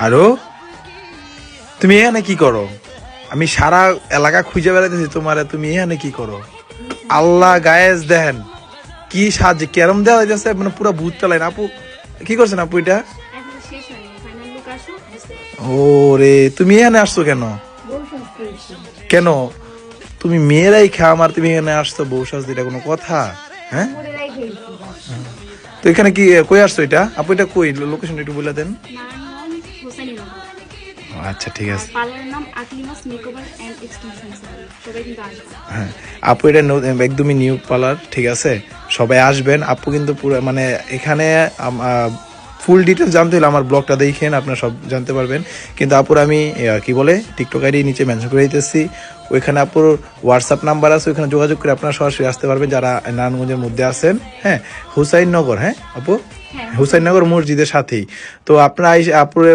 আরো তুমি এখানে কি করো? আমি সারা এলাকা খুঁজে বেড়াইতেছি তোমারে, তুমি এখানে কি করো? আল্লাহ গায়েস দেখেন কি সাজে, কেরম দেওয়া যাচ্ছে মানে পুরো ভূত চালায়। আপু কি করছেন আপু এটা? ও রে, তুমি এখানে আসছো কেন? কেন তুমি মেয়েরাই খাম আর তুমি এখানে আসছো বউ সাজতে, এটা কোনো কথা? হ্যাঁ, তো এখানে কি কই আসছো এটা আপু? এটা কই লোকেশন একটু বলে দেন। আচ্ছা ঠিক আছে। হ্যাঁ আপু এটা একদমই নিউ পার্লার, ঠিক আছে সবাই আসবেন। আপু কিন্তু পুরো মানে এখানে ফুল ডিটেলস জানতে হলে আমার ব্লগটা দেখেন, আপনারা সব জানতে পারবেন। কিন্তু আপুর আমি কি বলে টিকটক আইডি নিচে মেনশন করে দিতেছি, ওইখানে আপুর হোয়াটসঅ্যাপ নাম্বার আছে, ওইখানে যোগাযোগ করে আপনারা সরাসরি আসতে পারবেন যারা নারায়ণগঞ্জের মধ্যে আছেন। হ্যাঁ হুসাইননগর, হ্যাঁ আপু হুসাইননগর মসজিদের সাথেই। তো আপনারা আপুর